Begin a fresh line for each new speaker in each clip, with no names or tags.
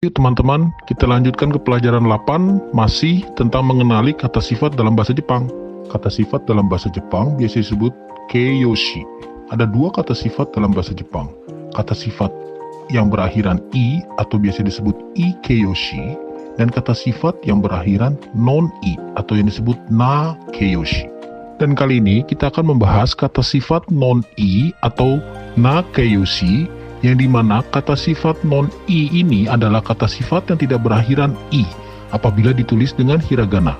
Yuk teman-teman, kita lanjutkan ke pelajaran 8, masih tentang mengenali kata sifat dalam bahasa Jepang. Kata sifat dalam bahasa Jepang biasa disebut keiyoshi. Ada dua kata sifat dalam bahasa Jepang. Kata sifat yang berakhiran i atau biasa disebut ikeiyoshi, dan kata sifat yang berakhiran non-i atau yang disebut nakeiyoshi. Dan kali ini kita akan membahas kata sifat non-i atau nakeiyoshi, yang dimana kata sifat non-i ini adalah kata sifat yang tidak berakhiran i apabila ditulis dengan hiragana.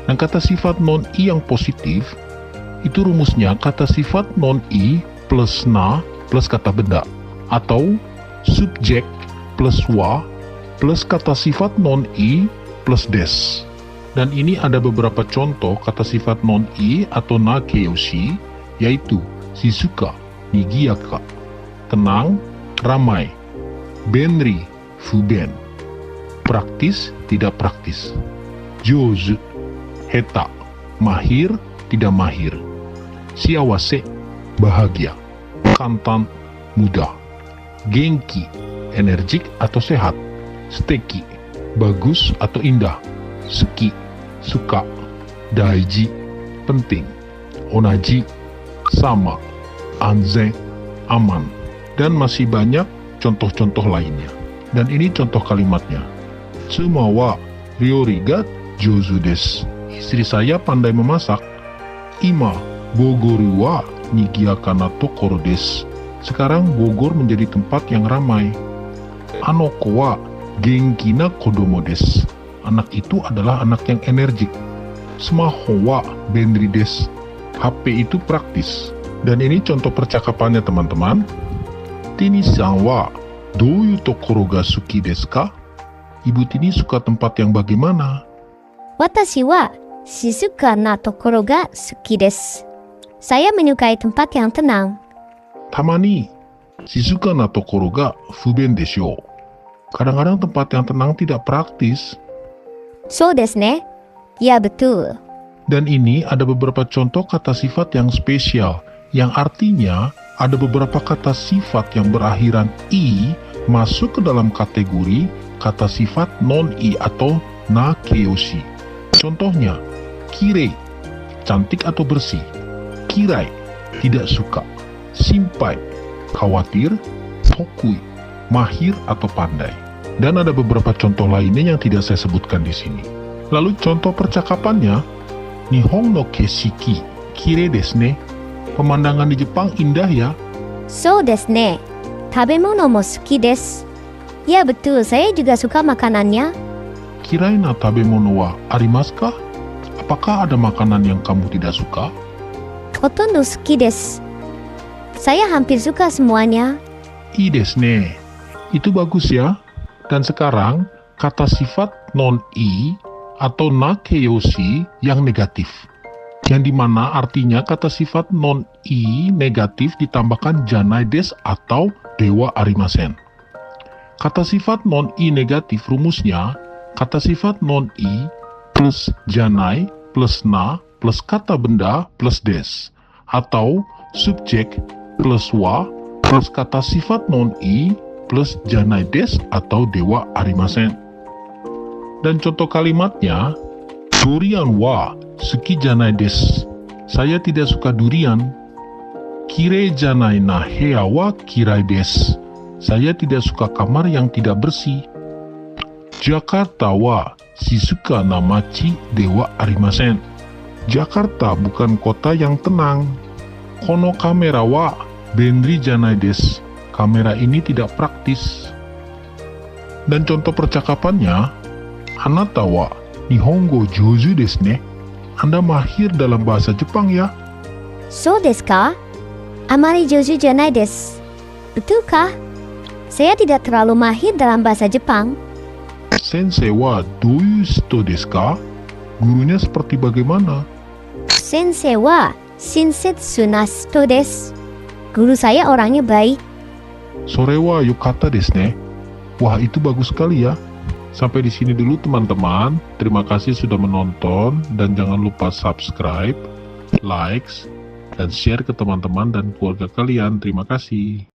Dan kata sifat non-i yang positif, itu rumusnya kata sifat non-i plus na plus kata benda, atau subjek plus wa plus kata sifat non-i plus des. Dan ini ada beberapa contoh kata sifat non-i atau nakeiyoshi, yaitu shizuka, nigiyaka, tenang, ramai, benri, fuben, praktis, tidak praktis, jouzu, heta, mahir, tidak mahir, shiawase, bahagia, kantan, mudah, genki, energik atau sehat, steki, bagus atau indah, suki, suka, daiji, penting, onaji, sama, anzen, aman, dan masih banyak contoh-contoh lainnya. Dan ini contoh kalimatnya. Tsuma wa ryori ga jouzu desu. Istri saya pandai memasak. Ima Bogoru wa nigiyaka na tokoro desu. Sekarang Bogor menjadi tempat yang ramai. Anoko wa genki na kodomo desu. Anak itu adalah anak yang energik. Smaho wa benri desu. HP itu praktis. Dan ini contoh percakapannya teman-teman. Tini-san wa douyu tokoro ga suki desu ka? Ibu Tini suka tempat yang bagaimana?
Watashi wa shizuka na tokoro ga suki desu. Saya menyukai tempat yang tenang.
Tamani shizuka na tokoro ga fuben desho. Kadang-kadang tempat yang tenang tidak praktis.
So desu ne? Ya betul.
Dan ini ada beberapa contoh kata sifat yang spesial, yang artinya ada beberapa kata sifat yang berakhiran i masuk ke dalam kategori kata sifat non-i atau nakeiyoshi. Contohnya, kirei, cantik atau bersih, kirai, tidak suka, simpai, khawatir, tokui, mahir atau pandai. Dan ada beberapa contoh lainnya yang tidak saya sebutkan di sini. Lalu contoh percakapannya, Nihon no keshiki, kirei desu ne. Pemandangan di Jepang indah ya.
So desu ne. Tabemono mo suki desu. Ya betul, saya juga suka makanannya.
Kirai na tabemono wa arimasu ka? Apakah ada makanan yang kamu tidak suka?
Hotondo suki desu. Saya hampir suka semuanya.
Ii desu ne. Itu bagus ya. Dan sekarang kata sifat non-i atau nakeiyoshi yang negatif, yang dimana artinya kata sifat non-i negatif ditambahkan janai des atau dewa arimasen. Kata sifat non-i negatif rumusnya kata sifat non-i plus janai plus na plus kata benda plus des, atau subjek plus wa plus kata sifat non-i plus janai des atau dewa arimasen. Dan contoh kalimatnya, durian wa suki janai desu. Saya tidak suka durian. Kirei janai na heya wa kirai desu. Saya tidak suka kamar yang tidak bersih. Jakarta wa shizuka na machi dewa arimasen. Jakarta bukan kota yang tenang. Kono kamera wa benri janai desu. Kamera ini tidak praktis. Dan contoh percakapannya, anata wa Nihongo jouzu desu ne. Anda mahir dalam bahasa Jepang ya?
So desu ka? Amari jouzu janai desu. Betulkah? Saya tidak terlalu mahir dalam bahasa Jepang.
Sensei wa douyu shito desu ka? Gurunya seperti bagaimana?
Sensei wa shinsetsu na shito desu. Guru saya orangnya baik.
Sore wa yokata desu ne. Wah, itu bagus sekali ya. Sampai di sini dulu teman-teman. Terima kasih sudah menonton dan jangan lupa subscribe, likes, dan share ke teman-teman dan keluarga kalian. Terima kasih.